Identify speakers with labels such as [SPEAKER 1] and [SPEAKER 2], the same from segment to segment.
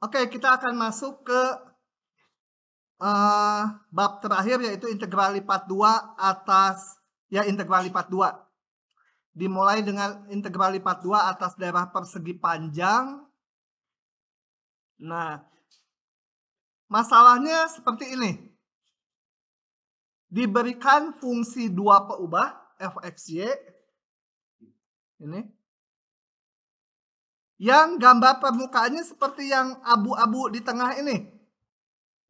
[SPEAKER 1] Oke, kita akan masuk ke bab terakhir, yaitu integral lipat 2 atas integral lipat 2. Dimulai dengan integral lipat 2 atas daerah persegi panjang. Nah, masalahnya seperti ini. Diberikan fungsi dua peubah f(x, y) ini. Yang gambar permukaannya seperti yang abu-abu di tengah ini.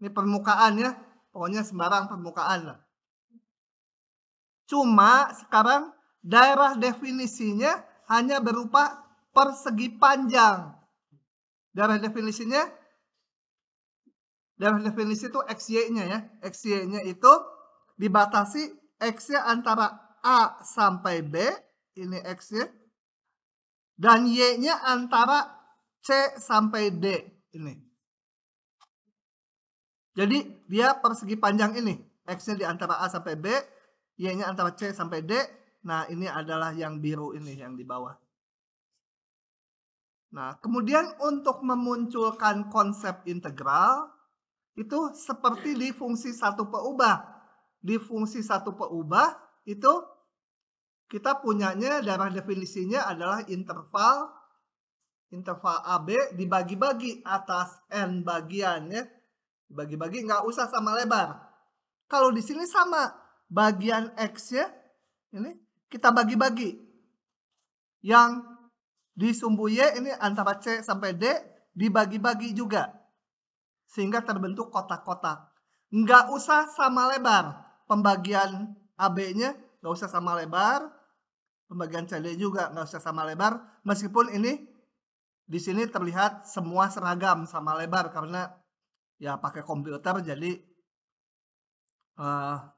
[SPEAKER 1] Ini permukaan ya, pokoknya sembarang permukaan lah. Cuma sekarang daerah definisinya hanya berupa persegi panjang. Daerah definisi itu XY-nya ya. XY-nya itu dibatasi X-nya antara A sampai B, ini X-nya. Dan Y-nya antara C sampai D, ini. Jadi dia persegi panjang ini. X-nya di antara A sampai B, Y-nya antara C sampai D. Nah, ini adalah yang biru ini, yang di bawah. Nah, kemudian untuk memunculkan konsep integral, itu seperti di fungsi satu peubah. Di fungsi satu peubah, itu kita punyanya daerah definisinya adalah interval AB dibagi-bagi atas N bagian ya. Bagi-bagi nggak usah sama lebar. Kalau di sini sama, bagian X ya, ini kita bagi-bagi. Yang di sumbu Y ini antara C sampai D dibagi-bagi juga. Sehingga terbentuk kotak-kotak. Nggak usah sama lebar. Pembagian AB-nya nggak usah sama lebar. Pembagian CD juga nggak usah sama lebar. Meskipun ini di sini terlihat semua seragam sama lebar karena ya pakai komputer, jadi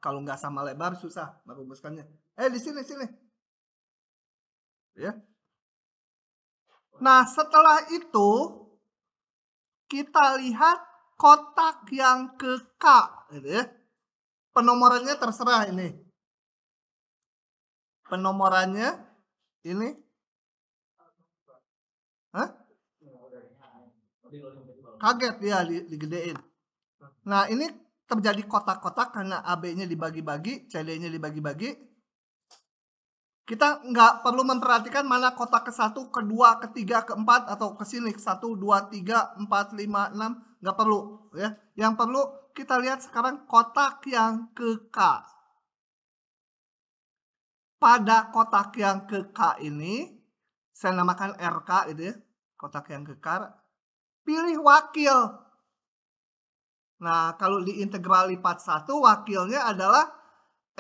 [SPEAKER 1] kalau nggak sama lebar susah merumuskannya. Di sini ya. Nah, setelah itu kita lihat kotak yang ke K, gitu ya. Penomorannya terserah ini. Penomorannya ini. Hah? Kaget ya digedein. Nah, ini terjadi kotak-kotak karena AB-nya dibagi-bagi, CD-nya dibagi-bagi. Kita nggak perlu memperhatikan mana kotak ke-1, ke-2, ke-3, ke-4 atau ke sini 1, 2, 3, 4, 5, 6, nggak perlu ya. Yang perlu kita lihat sekarang kotak yang ke K. Pada kotak yang ke K ini saya namakan RK gitu ya. Kotak yang ke K, pilih wakil. Nah, kalau di integral lipat 1 wakilnya adalah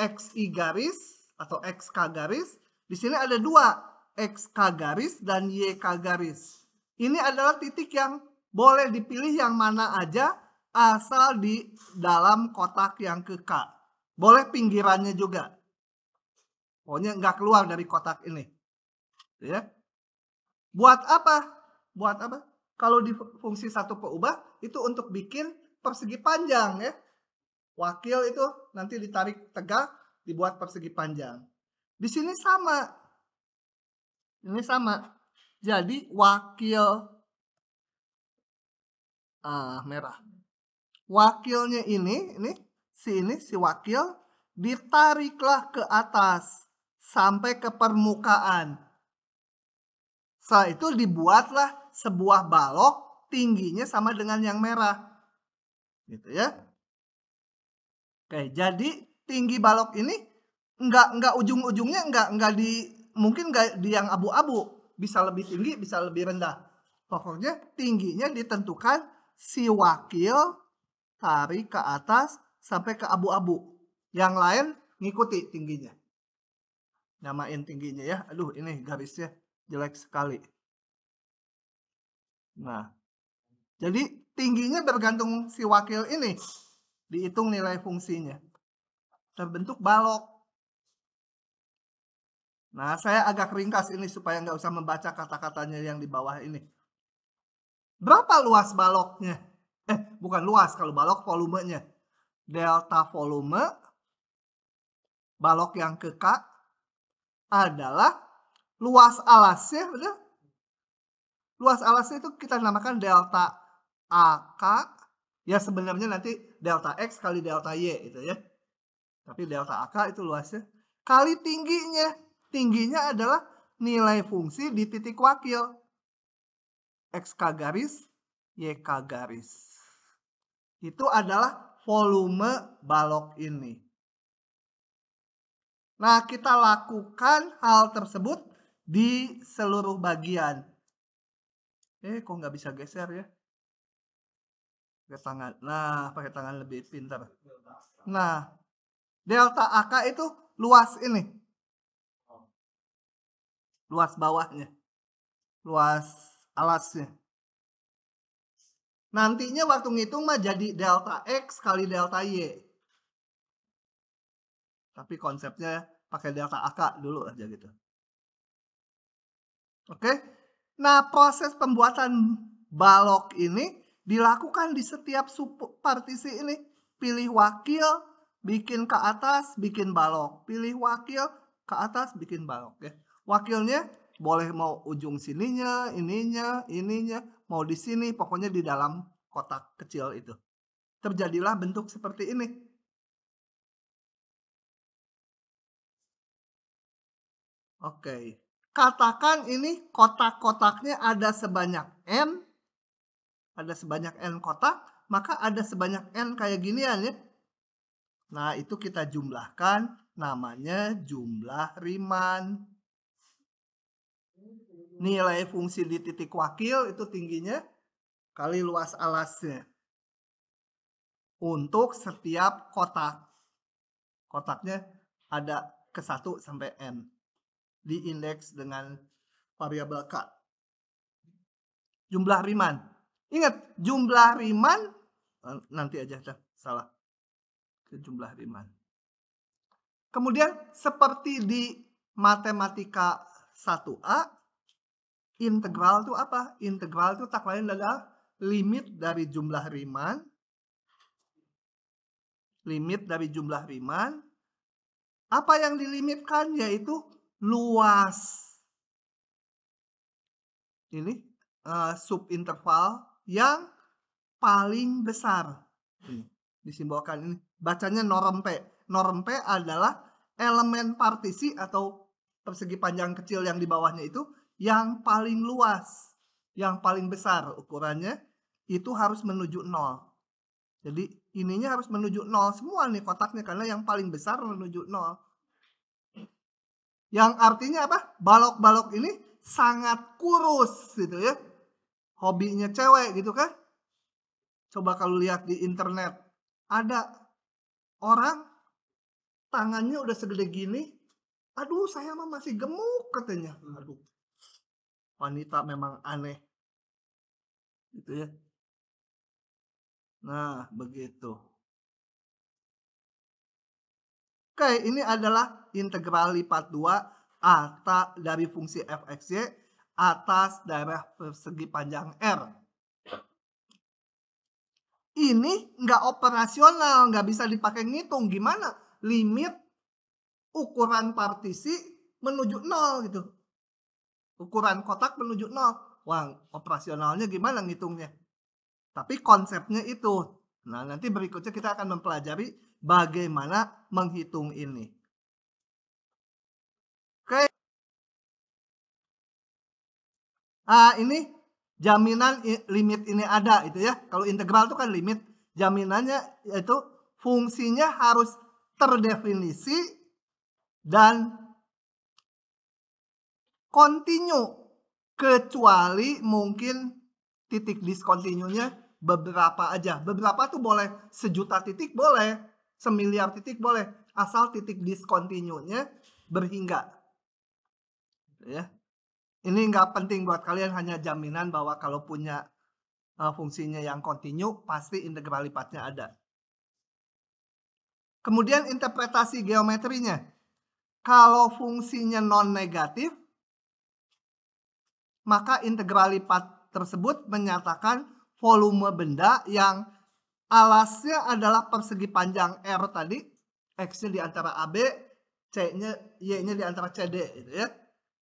[SPEAKER 1] XI garis atau XK garis. Di sini ada dua, XK garis dan YK garis. Ini adalah titik yang boleh dipilih yang mana aja asal di dalam kotak yang ke K. Boleh pinggirannya juga. Pokoknya nggak keluar dari kotak ini. Ya. Buat apa? Buat apa? Kalau di fungsi satu peubah itu untuk bikin persegi panjang ya. Wakil itu nanti ditarik tegak, dibuat persegi panjang. Di sini sama. Ini sama. Jadi wakil merah. Wakilnya ini si wakil ditariklah ke atas sampai ke permukaan. Setelah itu dibuatlah sebuah balok tingginya sama dengan yang merah. Gitu ya. Oke, jadi tinggi balok ini enggak ujung-ujungnya mungkin enggak di yang abu-abu, bisa lebih tinggi, bisa lebih rendah. Pokoknya tingginya ditentukan si wakil tarik ke atas sampai ke abu-abu. Yang lain ngikuti tingginya. Namain tingginya ya. Aduh, ini garisnya jelek sekali. Nah, jadi tingginya bergantung si wakil ini. Dihitung nilai fungsinya. Terbentuk balok. Nah, saya agak ringkas ini supaya nggak usah membaca kata-katanya yang di bawah ini. Berapa luas baloknya? Bukan luas, kalau balok volumenya. Delta volume balok yang ke K adalah luas alasnya, Luas alasnya itu kita namakan delta AK, ya sebenarnya nanti delta X kali delta Y itu ya. Tapi delta AK itu luasnya. Kali tingginya. Tingginya adalah nilai fungsi di titik wakil. XK garis, YK garis. Itu adalah volume balok ini. Nah, kita lakukan hal tersebut di seluruh bagian. Kok nggak bisa geser ya? Pakai tangan. Nah, pakai tangan lebih pintar. Nah, delta AK itu luas ini. Luas bawahnya. Luas alasnya. Nantinya waktu ngitung mah jadi delta X kali delta Y. Tapi konsepnya pakai delta AK dulu aja gitu. Oke. Nah, proses pembuatan balok ini dilakukan di setiap subpartisi ini. Pilih wakil, bikin ke atas, bikin balok. Pilih wakil, ke atas, bikin balok ya. Wakilnya boleh mau ujung sininya, ininya, mau di sini, pokoknya di dalam kotak kecil itu. Terjadilah bentuk seperti ini. Oke. Katakan ini kotak-kotaknya ada sebanyak N. Ada sebanyak N kotak, maka ada sebanyak N kayak ginian ya. Nah, itu kita jumlahkan, namanya jumlah Riemann. Nilai fungsi di titik wakil itu tingginya kali luas alasnya. Untuk setiap kotak. Kotaknya ada ke 1 sampai N. Diindeks dengan variabel K. Jumlah Riemann. Ingat, jumlah Riemann nanti aja salah. Jumlah Riemann. Kemudian seperti di matematika 1A, integral itu apa? Integral itu tak lain adalah limit dari jumlah Riemann. Limit dari jumlah Riemann. Apa yang dilimitkan? Yaitu luas. Ini subinterval yang paling besar. Ini disimbolkan ini. Bacanya norm P. Norm P adalah elemen partisi atau persegi panjang kecil yang di bawahnya itu yang paling luas, yang paling besar ukurannya itu harus menuju 0. Jadi ininya harus menuju 0 semua nih kotaknya karena yang paling besar menuju 0. Yang artinya apa? Balok-balok ini sangat kurus gitu ya. Hobinya cewek gitu kan. Coba kalau lihat di internet. Ada orang tangannya udah segede gini. Aduh, saya mah masih gemuk katanya. Aduh. Wanita memang aneh. Gitu ya. Nah, begitu. Oke, ini adalah integral lipat 2 atas dari fungsi f(x, y) atas daerah persegi panjang R. Ini nggak operasional, nggak bisa dipakai ngitung. Gimana? Limit ukuran partisi menuju 0 gitu. Ukuran kotak menuju 0. Wah, operasionalnya gimana ngitungnya? Tapi konsepnya itu. Nah, nanti berikutnya kita akan mempelajari bagaimana menghitung ini. Oke. Ini jaminan limit ini ada itu ya. Kalau integral itu kan limit, jaminannya yaitu fungsinya harus terdefinisi dan kontinu kecuali mungkin titik diskontinunya beberapa aja. Beberapa tuh boleh 1.000.000 titik boleh, 1.000.000.000 titik boleh, asal titik diskontinunya berhingga. Ya. Ini nggak penting buat kalian, hanya jaminan bahwa kalau punya fungsinya yang kontinu pasti integral lipatnya ada. Kemudian interpretasi geometrinya. Kalau fungsinya non negatif, maka integral lipat tersebut menyatakan volume benda yang alasnya adalah persegi panjang R tadi, X-nya di antara AB, C-nya, Y-nya di antara CD gitu ya.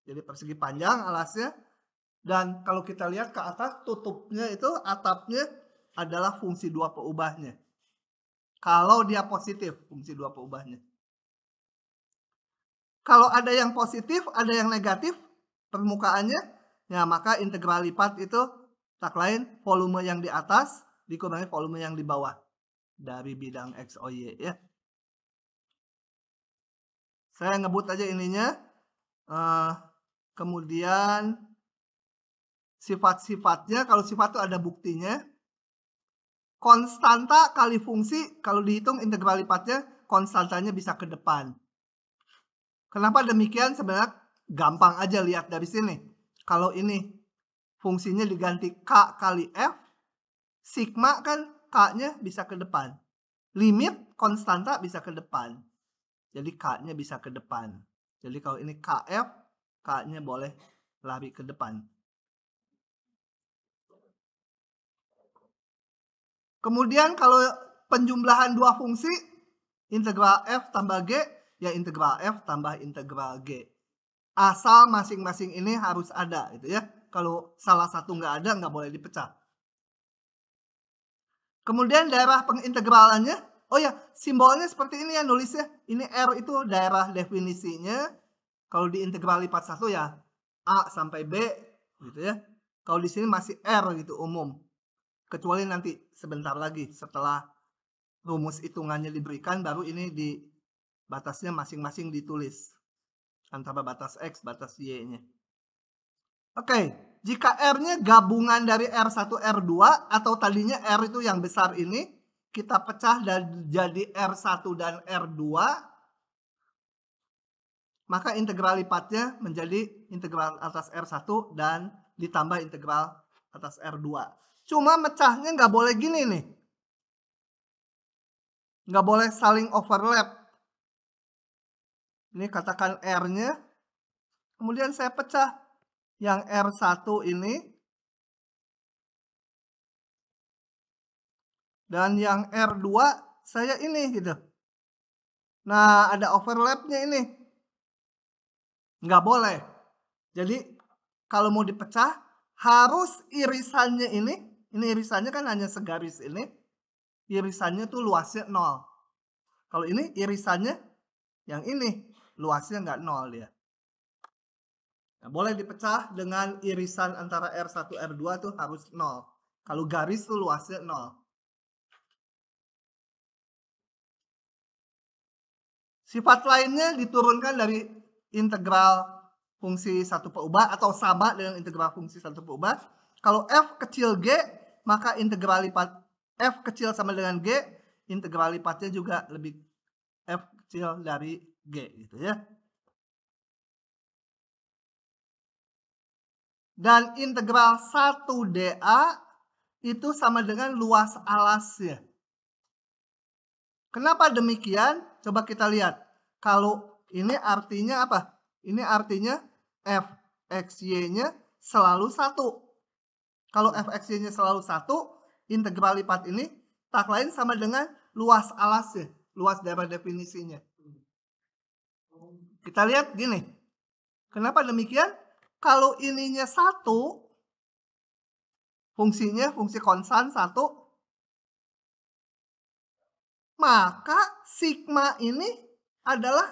[SPEAKER 1] Jadi persegi panjang alasnya, Dan kalau kita lihat ke atas, tutupnya itu atapnya adalah fungsi 2 peubahnya. Kalau dia positif, fungsi 2 peubahnya. Kalau ada yang positif, ada yang negatif permukaannya, ya maka integral lipat itu tak lain volume yang di atas dikurangi volume yang di bawah dari bidang X, O, Y ya. Saya ngebut aja ininya. Kemudian sifat-sifatnya, kalau sifat itu ada buktinya. Konstanta kali fungsi, kalau dihitung integral lipatnya, konstantanya bisa ke depan. Kenapa demikian? Sebenarnya gampang aja lihat dari sini. Kalau ini fungsinya diganti K kali F, sigma kan K-nya bisa ke depan. Limit konstanta bisa ke depan. Jadi K-nya bisa ke depan. Jadi kalau ini KF, K-nya boleh lari ke depan. Kemudian kalau penjumlahan dua fungsi, integral F tambah G, ya integral F tambah integral G. Asal masing-masing ini harus ada gitu ya. Kalau salah satu nggak ada, nggak boleh dipecah. Kemudian daerah pengintegralannya, oh ya simbolnya seperti ini ya nulisnya. Ini R itu daerah definisinya. Kalau di integral lipat 1 ya A sampai B gitu ya. Kalau di sini masih R gitu umum. Kecuali nanti sebentar lagi setelah rumus hitungannya diberikan, baru ini di batasnya masing-masing ditulis. Antara batas X, batas Y-nya. Oke, jika R-nya gabungan dari R1, R2, atau tadinya R itu yang besar ini, kita pecah dan jadi R1 dan R2, maka integral lipatnya menjadi integral atas R1 dan ditambah integral atas R2. Cuma mecahnya nggak boleh gini nih. Nggak boleh saling overlap. Ini katakan R-nya. Kemudian saya pecah yang R1 ini. Dan yang R2 saya ini gitu. Nah ada overlapnya ini. Nggak boleh. Jadi kalau mau dipecah harus irisannya ini irisannya kan hanya segaris ini. Irisannya tuh luasnya 0. Kalau ini irisannya yang ini luasnya nggak 0 dia. Nah, boleh dipecah dengan irisan antara R1 R2 tuh harus 0. Kalau garis tuh luasnya 0. Sifat lainnya diturunkan dari integral fungsi satu peubah atau sama dengan integral fungsi satu peubah. Kalau F kecil G, maka integral lipat F kecil sama dengan G, integral lipatnya juga lebih F kecil dari G gitu ya. Dan integral 1 dA itu sama dengan luas alasnya. Kenapa demikian? Coba kita lihat. Kalau ini artinya apa? Ini artinya Fxy-nya selalu 1. Kalau Fxy-nya selalu 1, integral lipat ini tak lain sama dengan luas alasnya. Luas daerah definisinya. Kita lihat gini. Kenapa demikian? Kalau ininya 1, fungsinya fungsi konstan 1, maka sigma ini adalah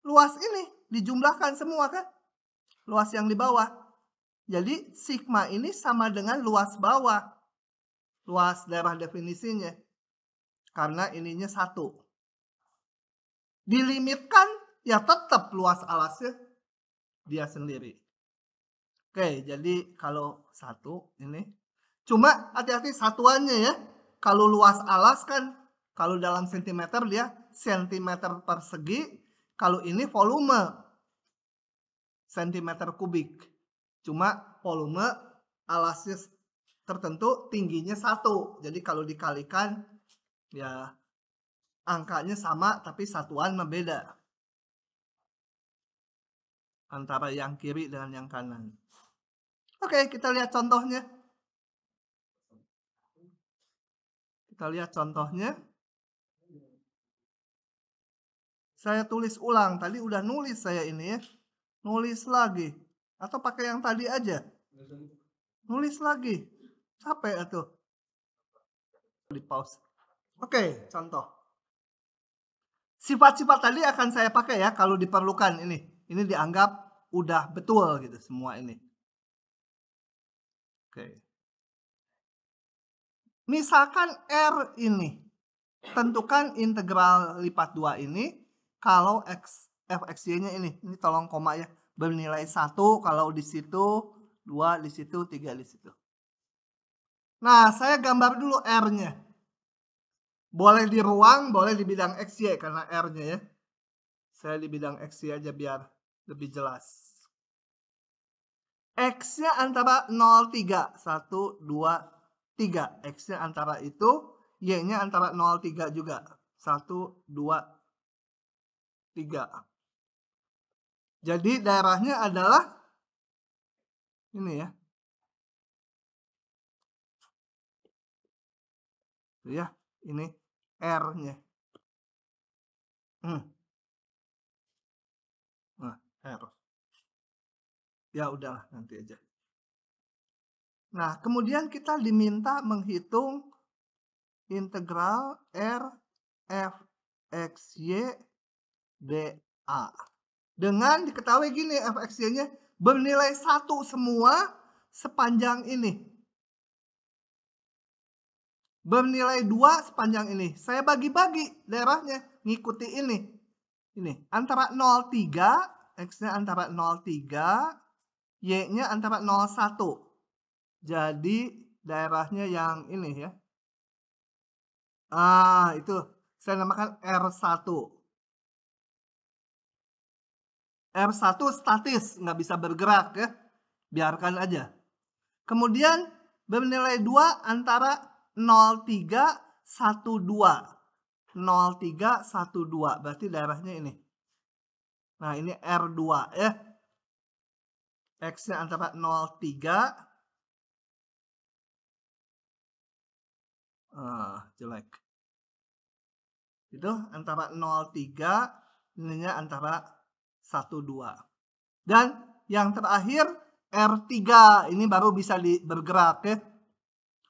[SPEAKER 1] luas ini. Dijumlahkan semua kan? Luas yang di bawah. Jadi sigma ini sama dengan luas bawah. Luas daerah definisinya. Karena ininya 1. Dilimitkan ya tetap luas alasnya dia sendiri. Oke, jadi kalau 1 ini. Cuma hati-hati satuannya ya. Kalau luas alas kan, kalau dalam sentimeter dia sentimeter persegi. Kalau ini volume sentimeter kubik. Cuma volume alasnya tertentu tingginya 1. Jadi kalau dikalikan ya angkanya sama tapi satuan beda. Antara yang kiri dengan yang kanan. Oke, kita lihat contohnya. Kita lihat contohnya. Saya tulis ulang. Tadi udah nulis saya ini ya. Nulis lagi. Atau pakai yang tadi aja. Nulis lagi. Capek atuh. Di pause. Oke, contoh. Sifat-sifat tadi akan saya pakai ya kalau diperlukan ini. Ini dianggap udah betul gitu semua ini. Oke. Misalkan R ini. Tentukan integral lipat 2 ini kalau fxy-nya ini. Ini tolong koma ya. Bernilai 1 kalau di situ, 2 di situ, 3 di situ. Nah, saya gambar dulu R-nya. Boleh di ruang, boleh di bidang XY karena R-nya ya. Saya di bidang XY aja biar lebih jelas. X-nya antara 0, 3. 1, 2, 3. X-nya antara itu. Y-nya antara 0, 3 juga. 1, 2, 3. Jadi daerahnya adalah ini ya. Ya, ini R-nya. Nah, R. Ya udahlah nanti aja. Nah, kemudian kita diminta menghitung integral R f x y dA. Dengan diketahui gini f x y-nya bernilai 1 semua sepanjang ini. Bernilai 2 sepanjang ini. Saya bagi-bagi daerahnya, ngikuti ini. Ini antara 0, 3, X-nya antara 0, 3, Y-nya antara 0, 1. Jadi daerahnya yang ini ya. Itu saya namakan R1. R1 statis, nggak bisa bergerak ya. Biarkan aja. Kemudian bernilai 2 antara 0,3, 1,2. 0,3, 1,2. Berarti daerahnya ini. Nah, ini R2 ya. X-nya antara 0,3. Jelek. Itu antara 0,3. Ininya antara 1,2. Dan yang terakhir R3. Ini baru bisa bergerak ya.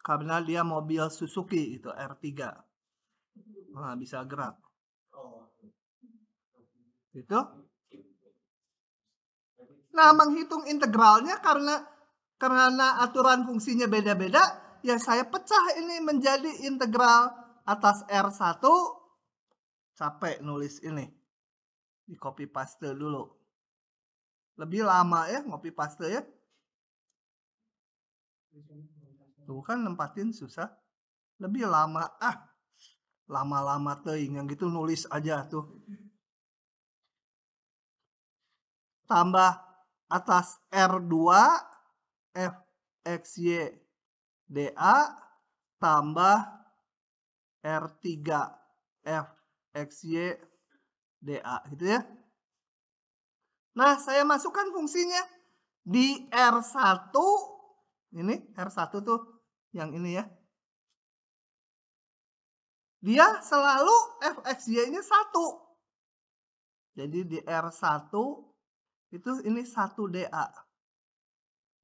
[SPEAKER 1] Karena dia mobil Suzuki itu R3. Nah, bisa gerak. Itu. Nah, menghitung integralnya karena aturan fungsinya beda-beda, ya saya pecah ini menjadi integral atas R1. Capek nulis ini. Di copy paste dulu. Lebih lama ya copy paste ya. Tuh kan nempatin susah. Lebih lama. Lama-lama teuing yang gitu nulis aja tuh. Tambah atas R2 f x y dA tambah R3 f x y dA gitu ya. Nah, saya masukkan fungsinya di R1. Ini R1 tuh yang ini ya. Dia selalu fxy-nya 1. Jadi di R1 itu ini 1 dA.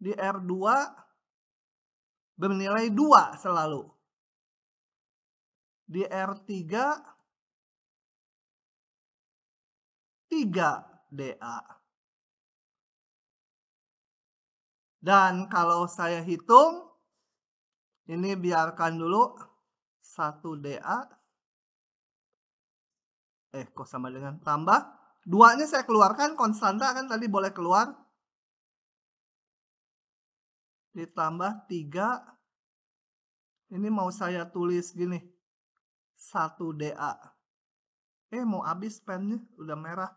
[SPEAKER 1] Di R2 bernilai 2 selalu. Di R3 3 dA. Dan kalau saya hitung, ini biarkan dulu 1 dA. Kok sama dengan tambah. 2-nya saya keluarkan, konstanta kan tadi boleh keluar. Ditambah 3. Ini mau saya tulis gini. 1 dA. Mau habis pennya, udah merah.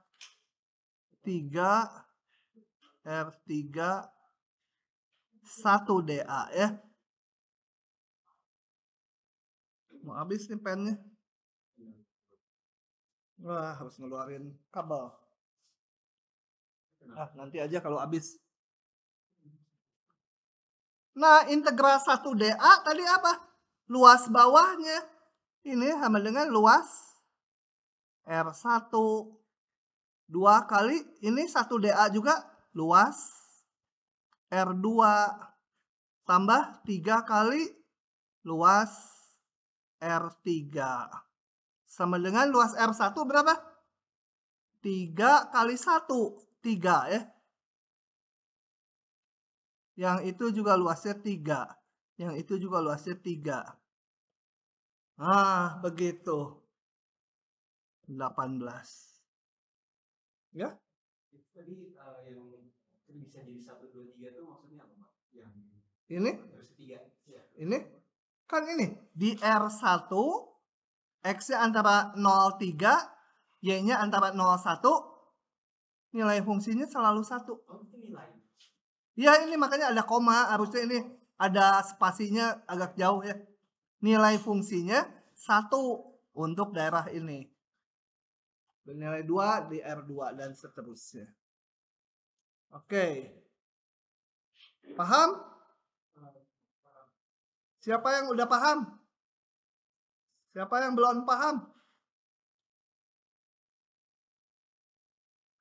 [SPEAKER 1] 3 R3 1 dA ya. Mau habis nih pennya. Wah, harus ngeluarin kabel. Nanti aja kalau habis. Nah, integral 1 dA tadi apa? Luas bawahnya. Ini sama dengan luas R1. 2 kali ini 1 dA juga luas R2 tambah 3 kali luas R3. Sama dengan luas R1 berapa? 3 kali 1. 3 ya. Yang itu juga luasnya 3. Yang itu juga luasnya 3. Nah, begitu. 18. Ya?
[SPEAKER 2] Tadi yang bisa jadi 1, 2, 3 itu maksudnya apa, Pak? Yang
[SPEAKER 1] ini?
[SPEAKER 2] Terus 3. Ya.
[SPEAKER 1] Ini? Kan ini. Di R1, X-nya antara 0,3, Y-nya antara 0,1. Nilai fungsinya selalu 1.
[SPEAKER 2] Oh, itu nilai.
[SPEAKER 1] Ya, ini makanya ada koma. Harusnya ini ada spasinya agak jauh ya. Nilai fungsinya 1 untuk daerah ini. Nilai 2 di R2 dan seterusnya. Oke. Paham? Siapa yang udah paham? Siapa yang belum paham?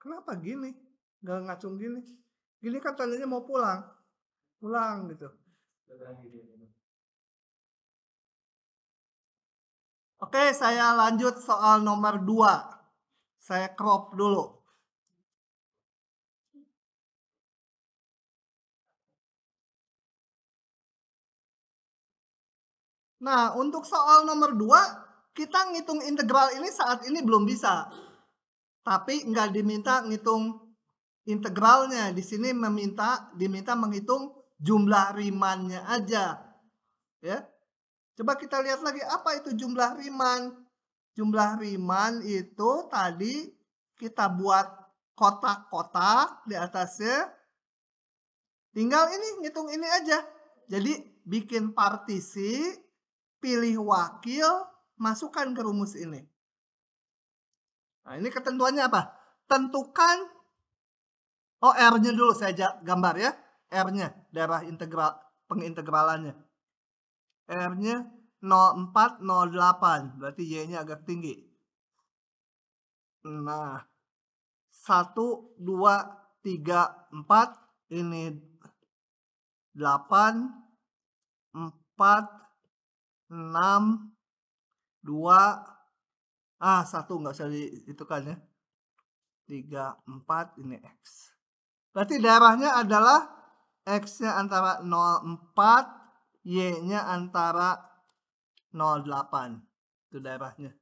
[SPEAKER 1] Kenapa gini? Gak ngacung gini. Gini kan tandanya mau pulang. Pulang gitu. Oke, saya lanjut soal nomor 2. Saya crop dulu. Nah, untuk soal nomor 2, kita ngitung integral ini saat ini belum bisa. Tapi nggak diminta ngitung integralnya. Di sini diminta menghitung jumlah Riemann-nya aja. Ya. Coba kita lihat lagi apa itu jumlah Riemann. Jumlah Riemann itu tadi kita buat kotak-kotak di atasnya. Tinggal ini ngitung ini aja. Jadi bikin partisi, pilih wakil, masukkan ke rumus ini. Nah, ini ketentuannya apa? Tentukan R-nya dulu saya gambar ya. R-nya, daerah integral, pengintegralannya. R-nya 0,4, 0,8. Berarti Y-nya agak tinggi. Nah, 1, 2, 3, 4. Ini 8, 4, 6, 2. 1 nggak usah dihitungkan ya. 3, 4, ini X. Berarti daerahnya adalah X-nya antara 0,4, Y-nya antara 0,8. Itu daerahnya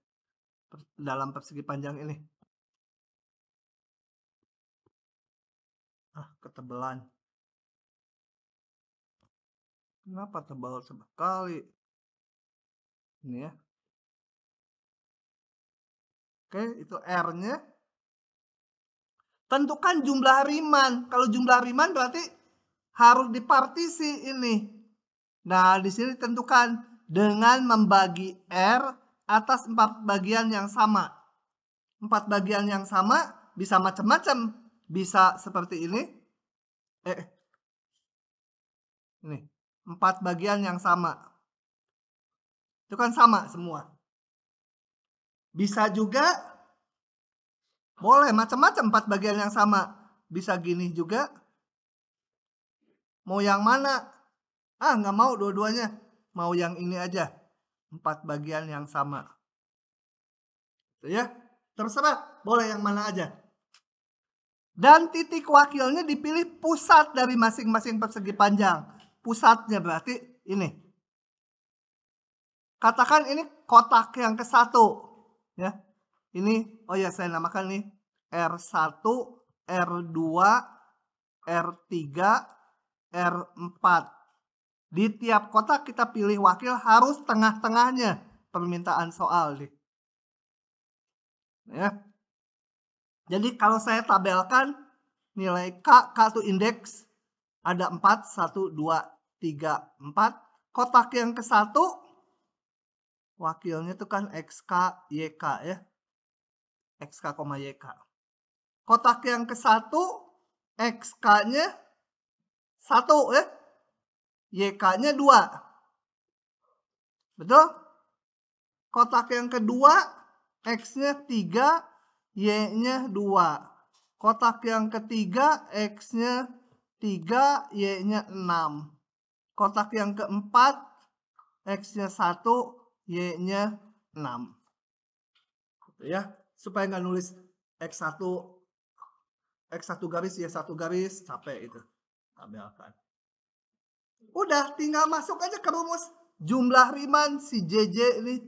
[SPEAKER 1] dalam persegi panjang ini. Ketebalan. Kenapa tebal sekali? Ini ya. Oke, itu R-nya. Tentukan jumlah Riemann. Kalau jumlah Riemann berarti harus dipartisi ini. Nah, di sini tentukan dengan membagi R atas 4 bagian yang sama. 4 bagian yang sama bisa macam-macam. Bisa seperti ini. Ini. 4 bagian yang sama. Itu kan sama semua. Bisa juga boleh macam-macam 4 bagian yang sama. Bisa gini juga. Mau yang mana? Nggak mau dua-duanya. Mau yang ini aja. 4 bagian yang sama. Ya, terserah. Boleh yang mana aja. Dan titik wakilnya dipilih pusat dari masing-masing persegi panjang. Pusatnya berarti ini. Katakan ini kotak yang ke-1. Ya. Ini, saya namakan nih R1, R2, R3, R4. Di tiap kotak kita pilih wakil harus tengah-tengahnya permintaan soal nih. Ya. Jadi kalau saya tabelkan nilai K itu indeks ada 4, 1, 2, 3, 4. Kotak yang ke-1 wakilnya itu kan XK, YK ya. XK, YK. Kotak yang ke-1 XK-nya 1 ya. YK-nya 2. Betul? Kotak yang kedua X-nya 3, Y-nya 2. Kotak yang ketiga X-nya 3, Y-nya 6. Kotak yang keempat, X-nya 1, Y-nya 6. Gitu ya, supaya nggak nulis X1 garis, Y1 garis, capek itu. Tabelkan. Udah, tinggal masuk aja ke rumus. Jumlah Riemann si JJ ini,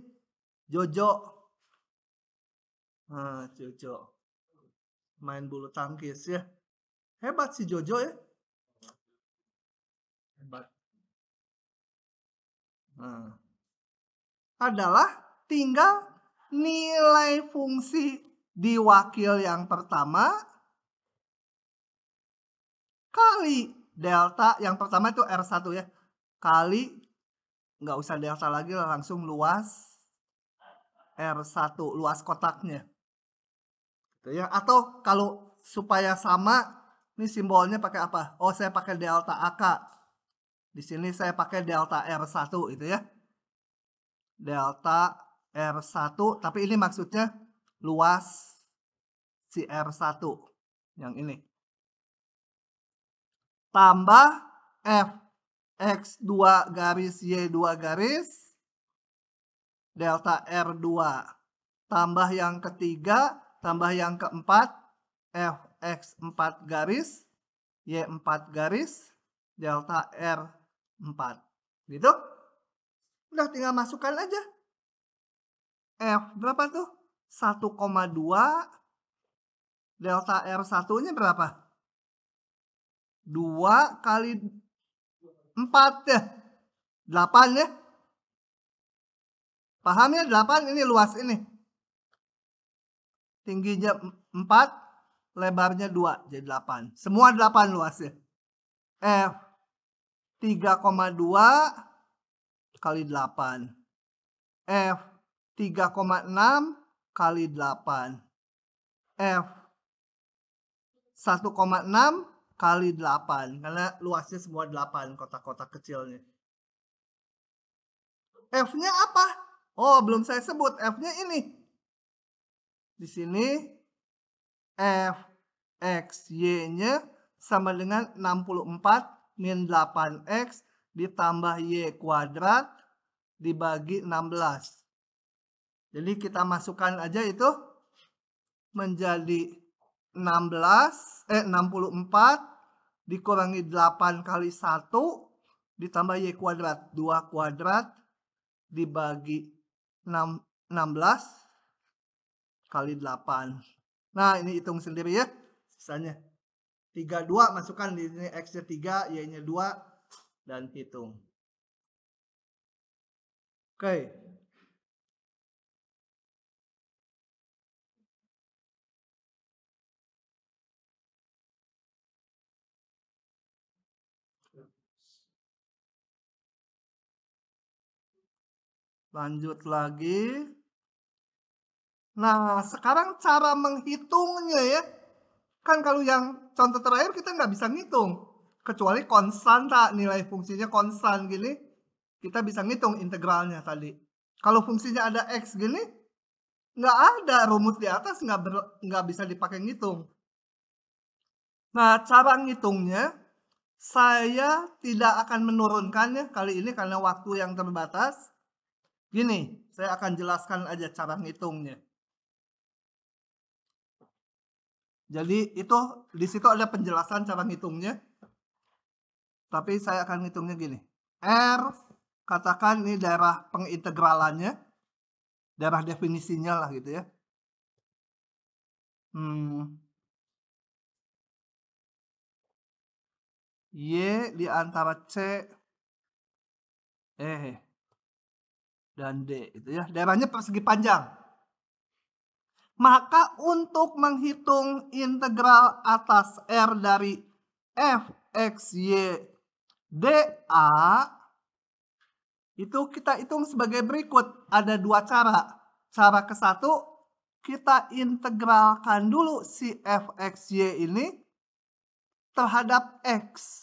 [SPEAKER 1] Jojo. Nah, Jojo. Main bulu tangkis ya. Hebat si Jojo ya. Hebat. Nah, adalah tinggal nilai fungsi di wakil yang pertama kali delta yang pertama itu R1 ya. Kali, nggak usah delta lagi, langsung luas R1, luas kotaknya. Gitu ya. Atau kalau supaya sama, ini simbolnya pakai apa? Oh, saya pakai delta AK. Di sini saya pakai delta R1 itu ya. Delta R1, tapi ini maksudnya luas si R1 yang ini. Tambah F X2 garis Y2 garis delta R2. Tambah yang ketiga, tambah yang keempat, Fx4 garis Y4 garis delta R4. Gitu? Udah tinggal masukkan aja. F berapa tuh? 1,2 delta R1-nya berapa? 2 kali 4 ya. 8 ya. Paham ya? 8 ini luas ini. Tingginya 4, lebarnya 2, jadi 8. Semua 8 luasnya. F 3,2 kali 8. F 3,6 kali 8. F 1,6 kali 8. Karena luasnya semua 8 kotak-kotak kecilnya. F-nya apa? Oh, belum saya sebut. F-nya ini. Di sini F X Y-nya sama dengan 64 min 8X ditambah Y kuadrat dibagi 16. Jadi kita masukkan aja itu menjadi 64 dikurangi 8 kali 1 ditambah Y kuadrat. 2 kuadrat dibagi 16 kali 8. Nah, ini hitung sendiri ya. Sisanya 32 masukkan di sini, X-nya 3, Y-nya 2 dan hitung. Oke. Lanjut lagi. Nah, sekarang cara menghitungnya ya. Kan kalau yang contoh terakhir kita nggak bisa ngitung. Kecuali konstanta, nilai fungsinya konstan gini. Kita bisa ngitung integralnya tadi. Kalau fungsinya ada X gini, nggak ada rumus di atas, nggak bisa dipakai ngitung. Nah, cara ngitungnya, saya tidak akan menurunkannya kali ini karena waktu yang terbatas. Gini, saya akan jelaskan aja cara ngitungnya. Jadi itu di situ ada penjelasan cara ngitungnya. Tapi saya akan ngitungnya gini. R, katakan ini daerah pengintegralannya. Daerah definisinya lah gitu ya. Y di antara C, E, dan D itu ya. Daerahnya persegi panjang. Maka untuk menghitung integral atas R dari f x y dA itu kita hitung sebagai berikut. Ada dua cara. Cara ke satu, kita integralkan dulu si f x y ini terhadap X.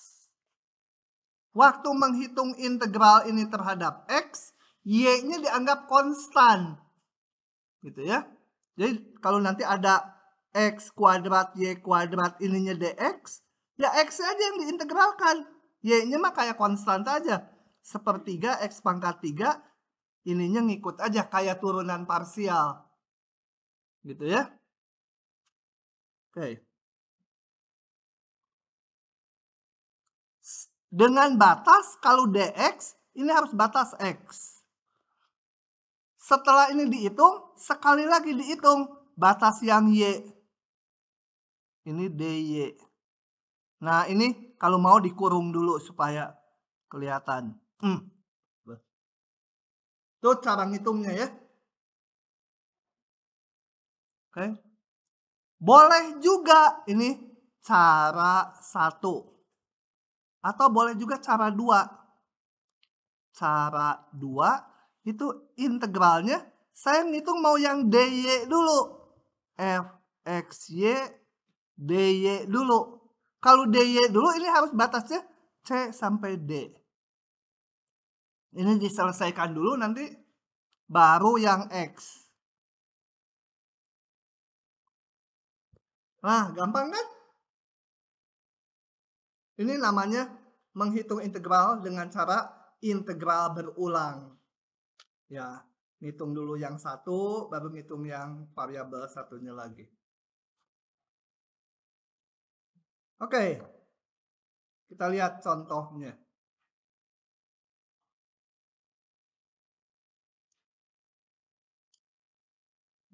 [SPEAKER 1] Waktu menghitung integral ini terhadap X, Y-nya dianggap konstan. Gitu ya. Jadi kalau nanti ada X kuadrat, Y kuadrat ininya dx, Ya X aja yang diintegralkan. Y-nya mah kayak konstan aja. Sepertiga X pangkat 3. Ininya ngikut aja kayak turunan parsial. Gitu ya. Oke. Dengan batas kalau dx ini harus batas x. Setelah ini dihitung, sekali lagi dihitung batas yang y. Ini dy. Nah ini kalau mau dikurung dulu supaya kelihatan. Itu cara ngitungnya ya. Oke. Boleh juga ini cara 1. Atau boleh juga cara 2. Cara 2 itu integralnya saya ngitung mau yang dy dulu. fxy dy dulu. Kalau dy dulu ini harus batasnya c sampai d. Ini diselesaikan dulu nanti baru yang x. Nah, gampang kan? Ini namanya menghitung integral dengan cara integral berulang. Ya, ngitung dulu yang satu, baru ngitung yang variabel satunya lagi. Oke, kita lihat contohnya.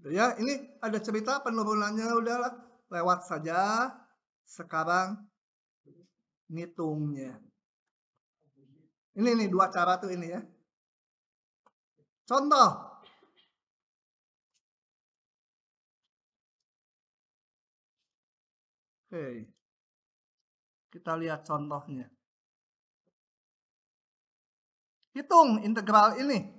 [SPEAKER 1] Ya, ini ada cerita penurunannya udahlah lewat saja. Sekarang ngitungnya. Ini nih 2 cara tuh ini ya. Contoh. Oke. Kita lihat contohnya. Hitung integral ini.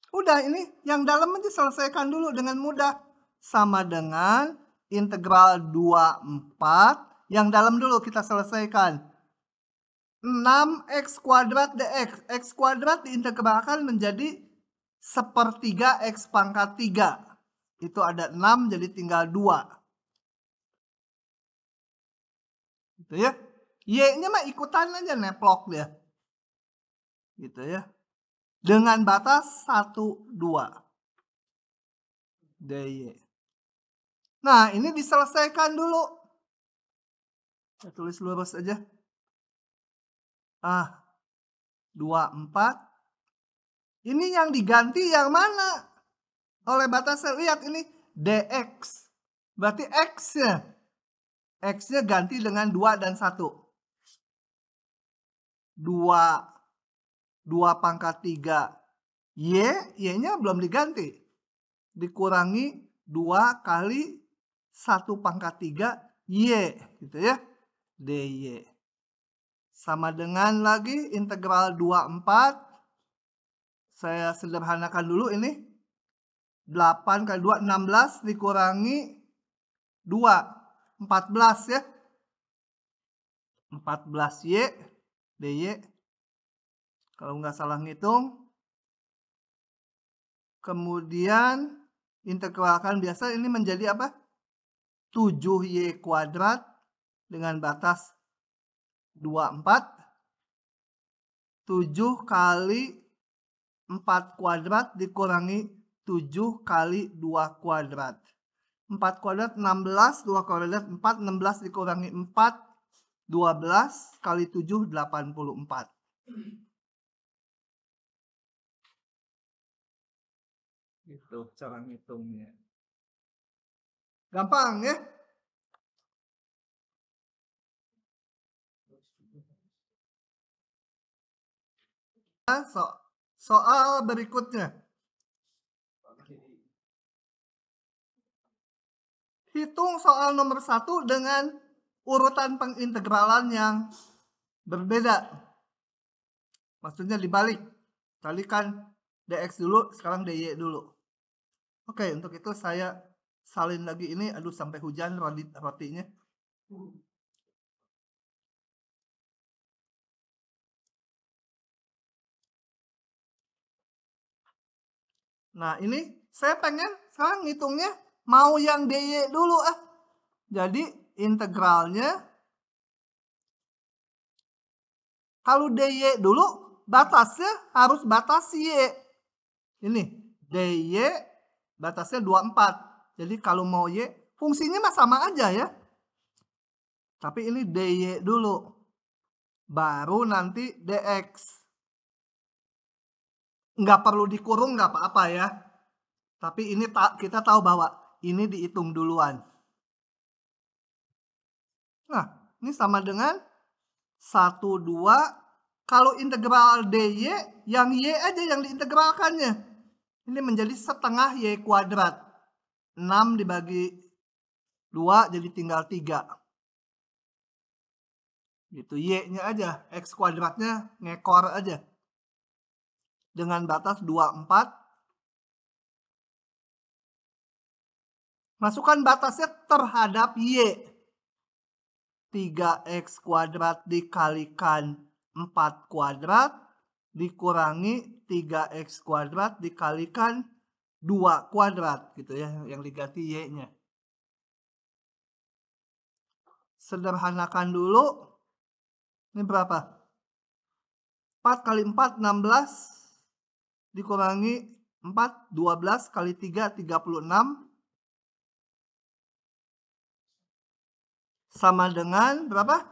[SPEAKER 1] Udah ini yang dalam aja selesaikan dulu dengan mudah. Sama dengan integral 24. Yang dalam dulu kita selesaikan. 6x kuadrat dx. X kuadrat diintegralkan menjadi sepertiga x pangkat 3. Itu ada 6 jadi tinggal 2. Gitu ya. Y-nya mah ikutan aja neplok dia. Gitu ya. Dengan batas 1, 2. dy. Nah, ini diselesaikan dulu. Saya tulis lurus aja. 24. Ini yang diganti yang mana? Oleh batas saya lihat ini dx. Berarti x-nya. X-nya ganti dengan 2 dan 1. 2 pangkat 3. Y-nya belum diganti. Dikurangi 2 kali 1 pangkat 3 y. Gitu ya. dy. Sama dengan lagi integral 24. Saya sederhanakan dulu ini. 8 kali 2, 16 dikurangi 2. 14 ya. 14y dy. Kalau nggak salah ngitung. Kemudian integralkan biasa ini menjadi apa? 7y kuadrat dengan batas 24. 7 kali 4 kuadrat dikurangi 7 kali 2 kuadrat. 4 kuadrat 16, 2 kuadrat 4, 16 dikurangi 4, 12 kali 7, 84. Gitu cara ngitungnya. Gampang ya? Soal berikutnya. Hitung soal nomor 1 dengan urutan pengintegralan yang berbeda. Maksudnya dibalik. Tadi kan dx dulu, sekarang dy dulu. Oke, untuk itu saya salin lagi ini. Aduh, sampai hujan rotinya. Nah, ini saya pengen sekarang ngitungnya mau yang dy dulu Jadi integralnya kalau dy dulu batasnya harus batas y. Ini dy batasnya 24. Jadi kalau mau y fungsinya mah sama aja ya. Tapi ini dy dulu. Baru nanti dx. Nggak perlu dikurung nggak apa-apa ya. Tapi ini kita tahu bahwa ini dihitung duluan. Nah, ini sama dengan 1, 2. Kalau integral dy, yang y aja yang diintegralkannya. Ini menjadi setengah y kuadrat. 6 dibagi 2 jadi tinggal 3. Gitu, y-nya aja. X kuadratnya ngekor aja. Dengan batas 24. Masukkan batasnya terhadap y. 3x kuadrat dikalikan 4 kuadrat dikurangi 3x kuadrat dikalikan 2 kuadrat gitu ya, yang diganti y-nya. Sederhanakan dulu. Ini berapa? 4 kali 4 16 dikurangi 4 12 kali 3 36 sama dengan berapa?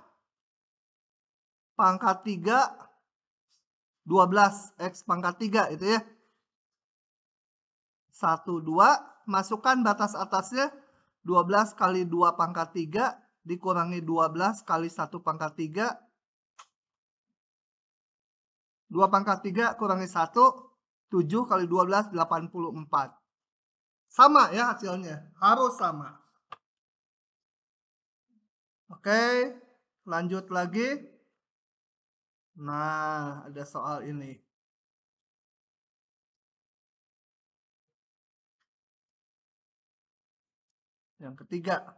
[SPEAKER 1] Pangkat 3 12 x pangkat 3 itu ya. 1 2 masukkan batas atasnya 12 kali 2 pangkat 3 dikurangi 12 kali 1 pangkat 3. 2 pangkat 3 kurangi 1 7 kali 12 84. Sama ya hasilnya, harus sama. Oke, lanjut lagi. Nah, ada soal ini. Yang ketiga.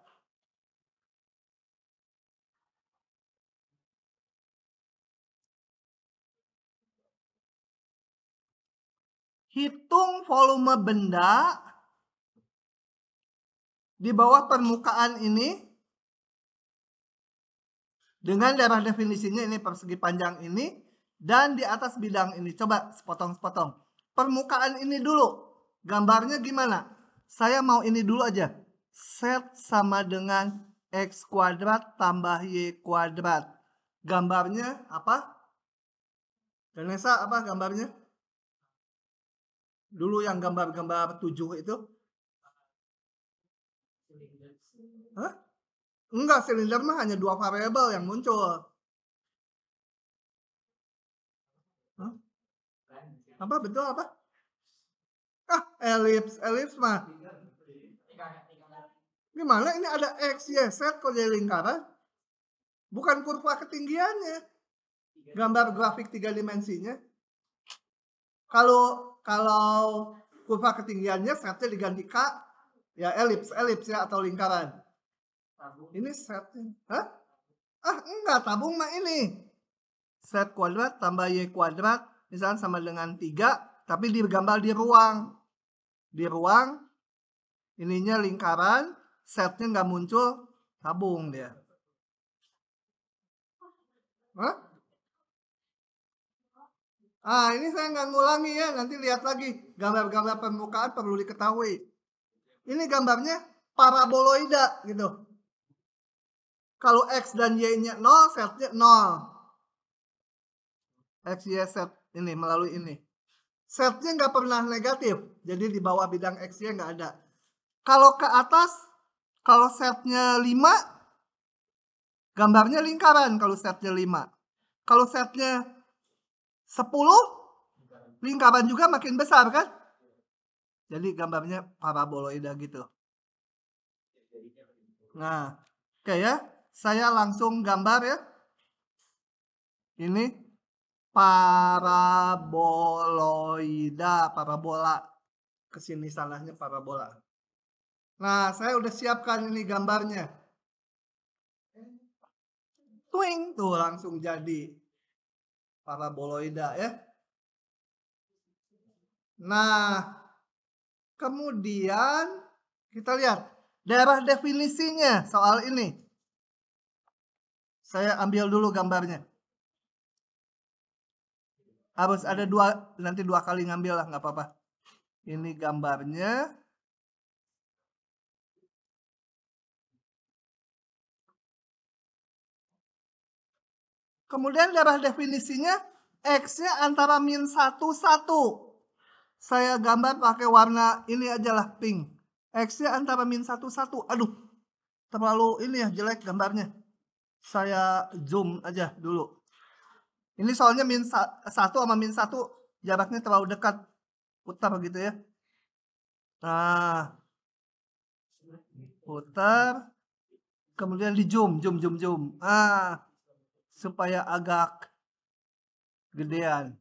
[SPEAKER 1] Hitung volume benda di bawah permukaan ini dengan daerah definisinya ini persegi panjang ini dan di atas bidang ini. Coba sepotong-sepotong. Permukaan ini dulu. Gambarnya gimana? Saya mau ini dulu aja. Z sama dengan x kuadrat tambah y kuadrat. Gambarnya apa? Vanessa apa gambarnya? Dulu yang gambar-gambar 7 itu. Hah? Enggak, silinder mah hanya 2 variabel yang muncul. Hah? Apa betul apa? Elips mah. Gimana ini ada x, y, z kok jadi lingkaran? Bukan kurva ketinggiannya. Gambar grafik 3 dimensinya. Kalau kurva ketinggiannya z-nya diganti k, ya elips ya atau lingkaran. Ini z-nya. Hah? Enggak, tabung mah ini. Z kuadrat tambah y kuadrat misalnya sama dengan 3, tapi digambar di ruang. Di ruang ininya lingkaran, Z-nya nggak muncul, tabung dia. Hah? Ini saya nggak ngulangi ya, nanti lihat lagi. Gambar-gambar permukaan perlu diketahui. Ini gambarnya paraboloida gitu. Kalau X dan Y-nya 0, Z-nya 0. X, Y, Z ini melalui ini. Z-nya nggak pernah negatif, jadi di bawah bidang X-nya nggak ada. Kalau ke atas, kalau Z-nya 5, gambarnya lingkaran kalau Z-nya 5. Kalau Z-nya 10, lingkaran juga makin besar kan? Jadi gambarnya paraboloida gitu. Nah, oke ya. Saya langsung gambar ya. Ini paraboloida, parabola. Kesini salahnya parabola. Nah, saya udah siapkan ini gambarnya. Twing, tuh langsung jadi paraboloida ya. Nah, kemudian kita lihat Daerah definisinya soal ini. Saya ambil dulu gambarnya. Harus ada nanti dua kali ngambil lah, nggak apa-apa. Ini gambarnya. Kemudian daerah definisinya X-nya antara min 1, 1. Saya gambar pakai warna ini aja lah, pink. X-nya antara min 1, 1. Aduh, terlalu ini ya, jelek gambarnya. Saya zoom aja dulu. Ini soalnya min 1 sama min 1 jaraknya terlalu dekat. Putar gitu ya. Nah, putar. Kemudian di zoom. Ah, supaya agak gedean.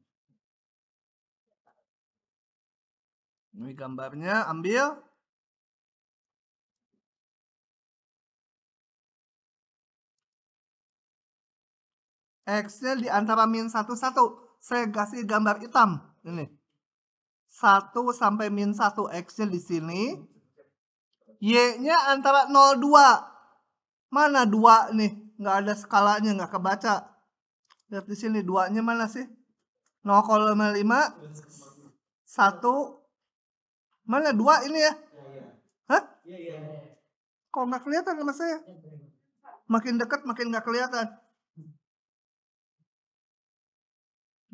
[SPEAKER 1] Ini gambarnya, ambil. X-nya di antara min 1, 1. Saya kasih gambar hitam. Ini. 1 sampai min 1. X-nya di sini. Y-nya antara 0, 2. Mana 2 nih? Nggak ada skalanya, nggak kebaca. Lihat di sini 2-nya mana sih? 0,5, 1. Mana 2 ini ya? Hah? Kok nggak kelihatan sama saya? Makin dekat makin nggak kelihatan.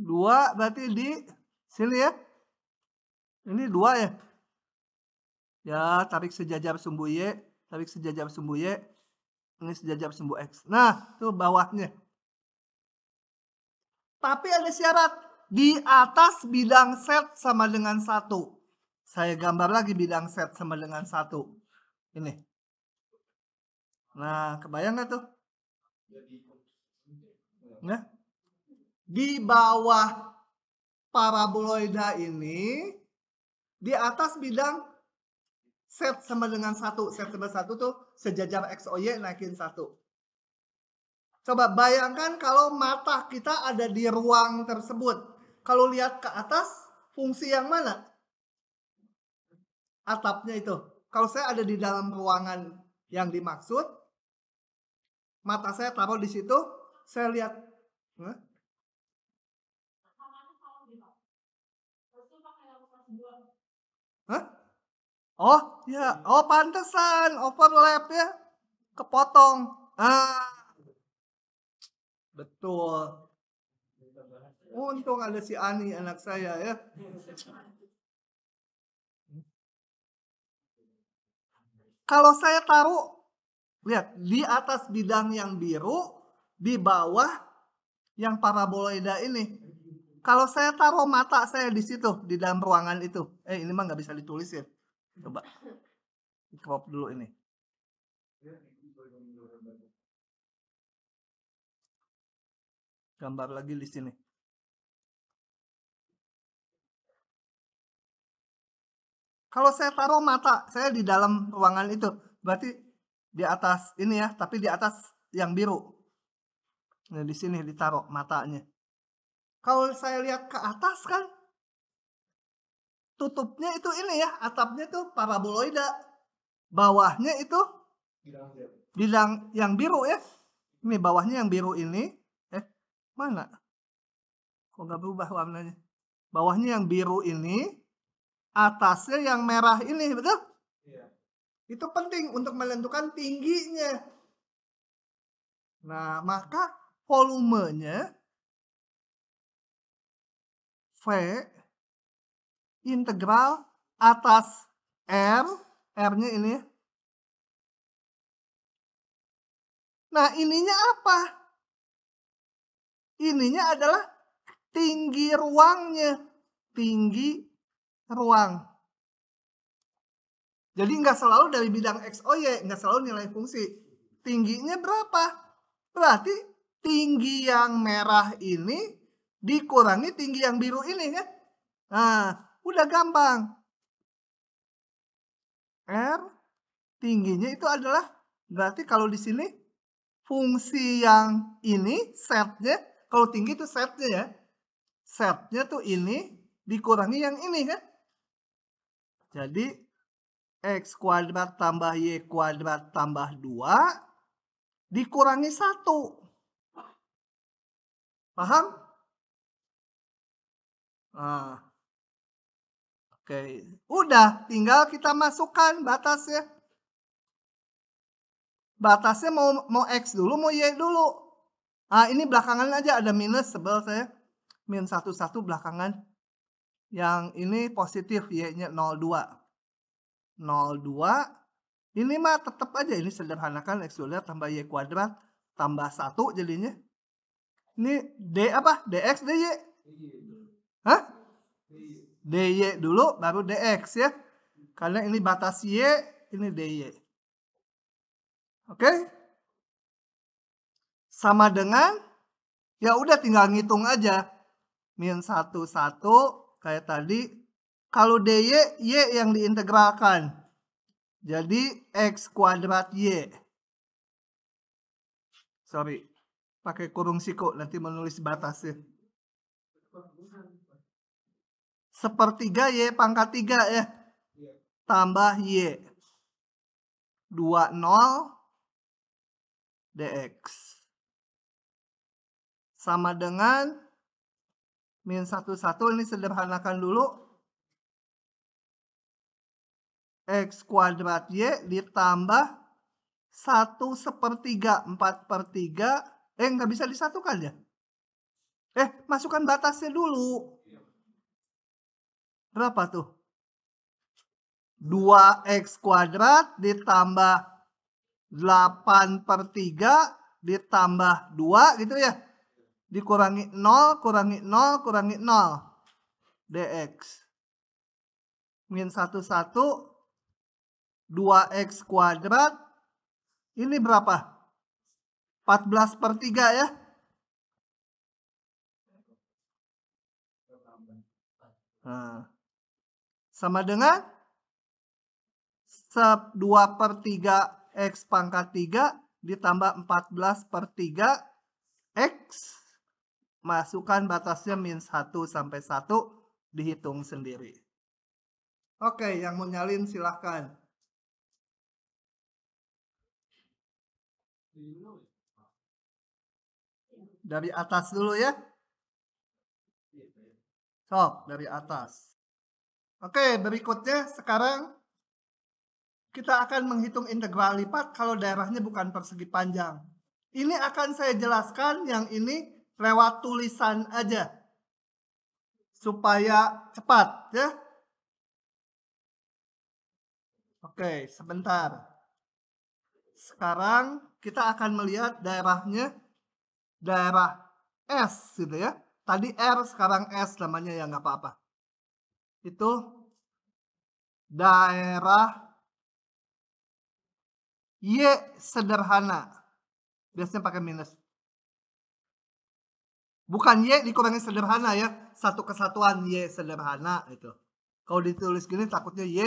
[SPEAKER 1] 2 berarti di sini ya. Ini 2 ya. Ya, tarik sejajar sumbu Y, tarik sejajar sumbu Y. Ini sejajar sumbu X. Nah, itu bawahnya. Tapi ada syarat. Di atas bidang set sama dengan 1. Saya gambar lagi bidang set sama dengan 1. Ini. Nah, kebayang nggak tuh? Nah, di bawah paraboloida ini, di atas bidang set sama dengan 1. Set sama 1 tuh sejajar X, Y naikin 1. Coba bayangkan kalau mata kita ada di ruang tersebut. Kalau lihat ke atas, fungsi yang mana? Atapnya itu. Kalau saya ada di dalam ruangan yang dimaksud, mata saya taruh di situ, saya lihat. Hah? Oh, ya. Oh, pantesan. Overlap ya. Kepotong. Betul. Untung ada si Ani, anak saya ya. Kalau saya taruh, lihat, di atas bidang yang biru, di bawah yang paraboloida ini. Kalau saya taruh mata saya di situ, di dalam ruangan itu. Ini mah nggak bisa ditulis ya. Coba. Crop dulu ini. Gambar lagi di sini. Kalau saya taruh mata saya di dalam ruangan itu, berarti di atas ini ya, tapi di atas yang biru. Nah, di sini ditaruh matanya. Kalau saya lihat ke atas kan, tutupnya itu ini ya, atapnya tuh paraboloida. Bawahnya itu bidang yang biru ya. Ini bawahnya yang biru ini. Mana? Kok nggak berubah warnanya? Bawahnya yang biru ini, atasnya yang merah ini, betul? Iya. Itu penting untuk menentukan tingginya. Nah, maka volumenya V integral atas R, R-nya ini. Nah, ininya apa? Ininya adalah tinggi ruangnya. Tinggi ruang. Jadi nggak selalu dari bidang X, Y, nggak selalu nilai fungsi. Tingginya berapa? Berarti tinggi yang merah ini dikurangi tinggi yang biru ini kan? Nah, udah gampang. R tingginya itu adalah, berarti kalau di sini fungsi yang ini setnya, kalau tinggi itu setnya ya. Setnya tuh ini dikurangi yang ini kan. Jadi X kuadrat tambah Y kuadrat tambah 2 dikurangi 1. Paham? Nah, oke. Udah, tinggal kita masukkan batasnya. Batasnya mau X dulu, mau Y dulu. Nah, ini belakangan aja ada minus, sebel saya. Min 1 belakangan. Yang ini positif, Y-nya 0,2. 0,2. Ini mah tetap aja, ini sederhanakan X kuadrat tambah Y kuadrat tambah 1 jadinya. Ini D apa? DX, DY? Hah? DY dulu, baru DX ya. Karena ini batas Y, ini DY. Oke? Sama dengan, ya udah tinggal ngitung aja. Min 1, kayak tadi. Kalau DY, Y yang diintegralkan. Jadi X kuadrat Y. Sorry, pakai kurung siku, nanti menulis batasnya. Sepertiga Y pangkat 3 ya. Tambah Y. 20 dx. Sama dengan min 1, ini sederhanakan dulu. X kuadrat Y ditambah 1/4, 4/3. Nggak bisa disatukan ya? Masukkan batasnya dulu. Berapa tuh? 2x kuadrat ditambah 8/3 ditambah 2 gitu ya. Dikurangi 0, kurangi 0, kurangi 0. dx. Min 1, 2x kuadrat. Ini berapa? 14/3 ya. Nah, sama dengan 2/3 X pangkat 3 ditambah 14/3 X. Masukkan batasnya min 1 sampai 1. Dihitung sendiri. Oke, yang mau nyalin silahkan. Dari atas dulu ya. Sok, dari atas. Oke, berikutnya sekarang kita akan menghitung integral lipat kalau daerahnya bukan persegi panjang. Ini akan saya jelaskan yang ini lewat tulisan aja. Supaya cepat ya. Oke, sebentar. Sekarang kita akan melihat daerahnya. Daerah S gitu ya. Tadi R, sekarang S namanya ya, nggak apa-apa. Itu daerah Y sederhana. Biasanya pakai minus. Bukan Y dikurangi sederhana ya. Satu kesatuan Y sederhana itu. Kalau ditulis gini takutnya Y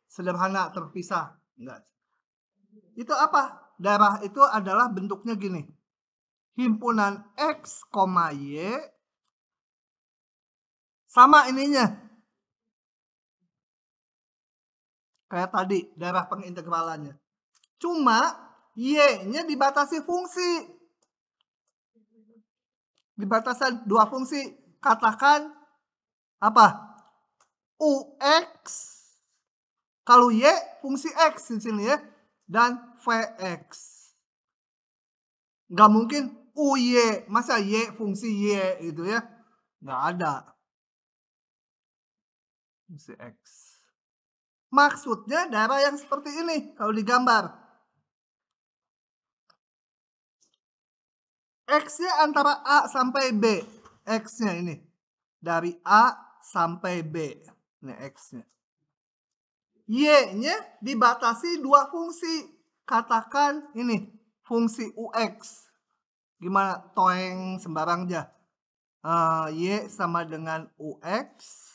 [SPEAKER 1] sederhana terpisah. Enggak. Itu apa? Daerah itu adalah bentuknya gini. Himpunan X, Y sama ininya. Kayak tadi, daerah pengintegralannya. Cuma Y-nya dibatasi fungsi. Dibatasi 2 fungsi. Katakan apa? UX. Kalau Y fungsi X di sini ya. Dan Vx. Nggak mungkin UY. Masa Y fungsi Y gitu ya. Nggak ada. Fungsi X. Maksudnya daerah yang seperti ini kalau digambar. X-nya antara A sampai B. X-nya ini. Dari A sampai B. Ini X-nya. Y-nya dibatasi 2 fungsi. Katakan ini. Fungsi UX. Gimana? Toeng sembarang aja. Y sama dengan UX.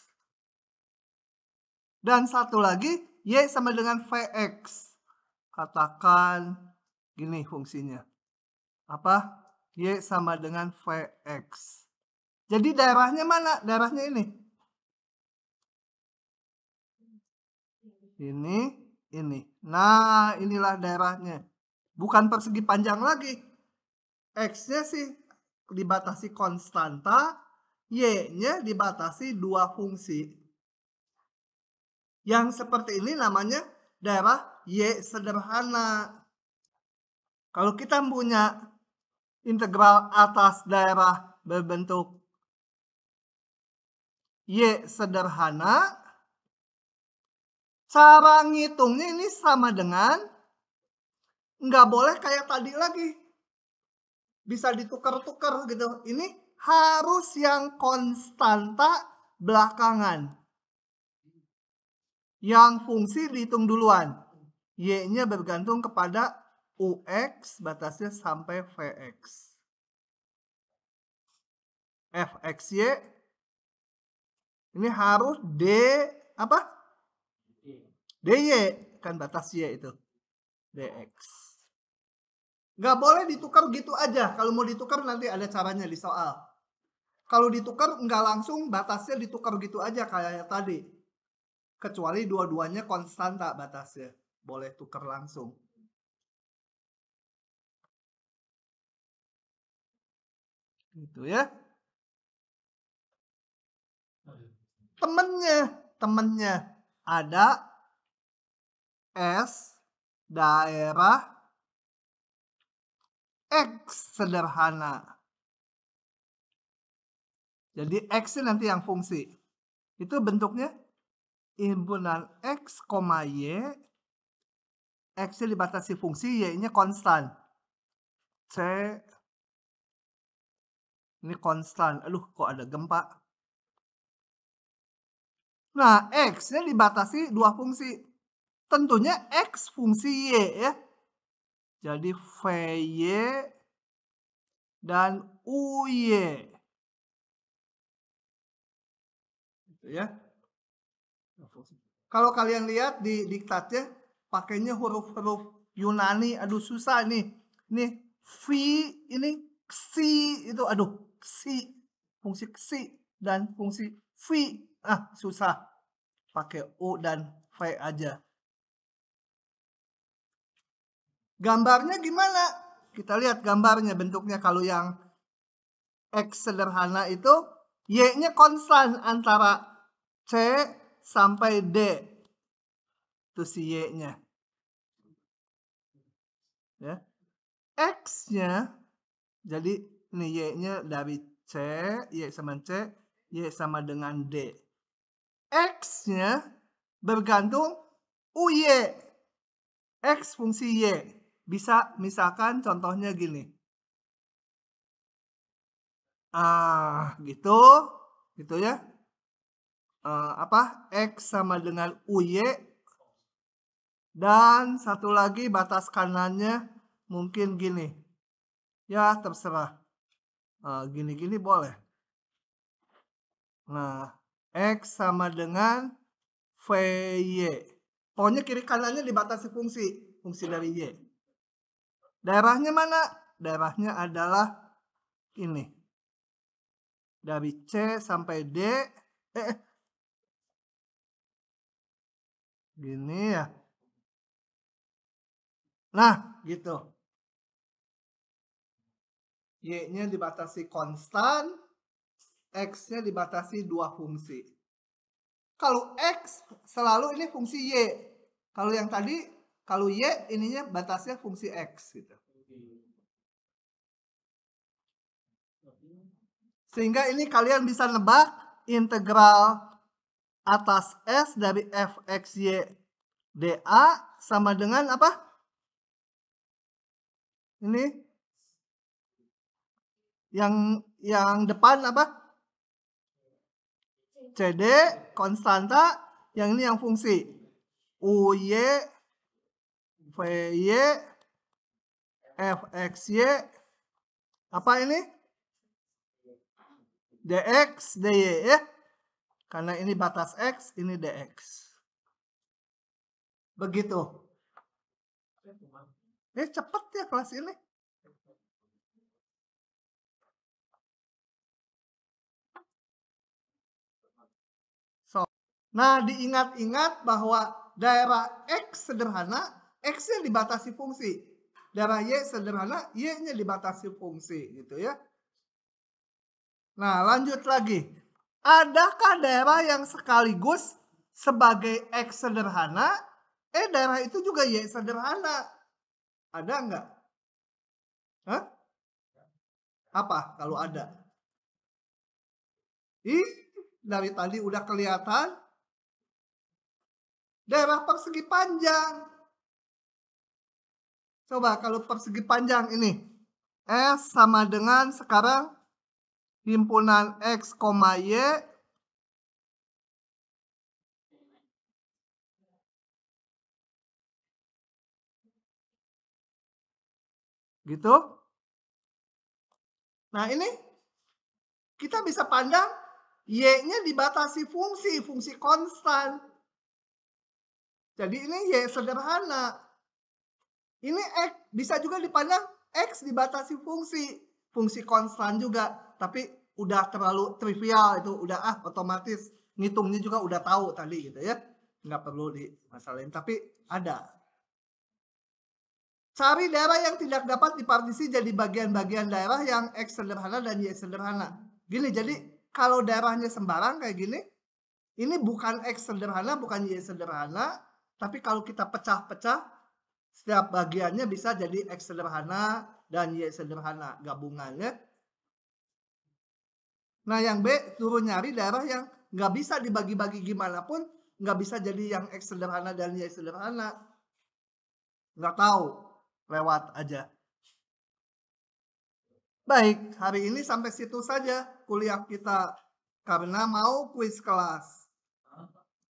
[SPEAKER 1] Dan satu lagi. Y sama dengan Vx. Katakan gini fungsinya. Apa? Y sama dengan Vx. Jadi daerahnya mana? Daerahnya ini. Ini ini. Nah, inilah daerahnya. Bukan persegi panjang lagi. X-nya sih dibatasi konstanta, Y-nya dibatasi dua fungsi. Yang seperti ini namanya daerah Y sederhana. Kalau kita punya integral atas daerah berbentuk Y sederhana, cara ngitungnya ini sama dengan nggak boleh kayak tadi lagi. Bisa ditukar-tukar gitu. Ini harus yang konstanta belakangan. Yang fungsi dihitung duluan. Y-nya bergantung kepada UX, batasnya sampai VX. FXY ini harus D apa? DY, kan batas Y itu. DX. Nggak boleh ditukar gitu aja. Kalau mau ditukar nanti ada caranya di soal. Kalau ditukar nggak langsung batasnya ditukar gitu aja kayak tadi. Kecuali dua-duanya konstanta batasnya. Boleh tukar langsung. Gitu ya. Temennya ada S daerah X sederhana. Jadi X nanti yang fungsi. Itu bentuknya himpunan X, Y. X-nya dibatasi fungsi, Y-nya konstan. C. Ini konstan. Aduh, kok ada gempa. Nah, X-nya dibatasi dua fungsi. Tentunya X fungsi Y ya. Jadi VY dan UY. Gitu ya. Kalau kalian lihat di diktatnya pakainya huruf-huruf Yunani, aduh susah nih. Ini V, ini Xi itu aduh, Xi, fungsi Xi dan fungsi V. Susah. Pakai U dan V aja. Gambarnya gimana? Kita lihat gambarnya bentuknya. Kalau yang X sederhana itu Y-nya konstan antara C sampai D. Itu si Y-nya. Ya. X-nya jadi ini Y-nya dari C, Y sama C, Y sama dengan D. X-nya bergantung UY. X fungsi Y. Bisa misalkan contohnya gini. Gitu. Gitu ya. X sama dengan UY. Dan satu lagi batas kanannya mungkin gini. Ya terserah. Gini-gini boleh. Nah, X sama dengan VY. Pokoknya kiri kanannya dibatasi fungsi dari Y. Daerahnya mana? Daerahnya adalah ini. Dari C sampai D. Gini ya. Nah, gitu. Y-nya dibatasi konstan. X-nya dibatasi dua fungsi. Kalau X selalu ini fungsi Y. Kalau yang tadi, kalau Y ininya batasnya fungsi X gitu. Sehingga ini kalian bisa nebak integral atas S dari fxy dA sama dengan apa? Ini yang depan apa? CD konstanta, yang ini yang fungsi. UY, VY, FXY, apa ini? DX, DY ya. Karena ini batas X, ini DX. Begitu. Cepet ya kelas ini. Nah, diingat-ingat bahwa daerah X sederhana, X-nya dibatasi fungsi. Daerah Y sederhana, Y-nya dibatasi fungsi gitu ya. Nah, lanjut lagi. Adakah daerah yang sekaligus sebagai X sederhana, daerah itu juga Y sederhana? Ada nggak? Hah? Apa kalau ada? Dari tadi udah kelihatan. Daerah persegi panjang. Coba kalau persegi panjang ini. S sama dengan sekarang himpunan X, Y. Gitu. Nah ini kita bisa pandang Y-nya dibatasi fungsi konstan. Jadi ini Y sederhana. Ini X bisa juga dipandang X dibatasi fungsi konstan juga. Tapi udah terlalu trivial itu, udah otomatis ngitungnya juga udah tahu tadi gitu ya. Nggak perlu dimasalahin, tapi ada. Cari daerah yang tidak dapat dipartisi jadi bagian-bagian daerah yang X sederhana dan Y sederhana. Gini, jadi kalau daerahnya sembarang kayak gini, ini bukan X sederhana, bukan Y sederhana, tapi kalau kita pecah-pecah, setiap bagiannya bisa jadi X sederhana dan Y sederhana gabungannya. Nah yang B, suruh nyari daerah yang nggak bisa dibagi-bagi gimana pun, nggak bisa jadi yang X sederhana dan Y sederhana. Nggak tahu, lewat aja. Baik, hari ini sampai situ saja kuliah kita karena mau kuis kelas.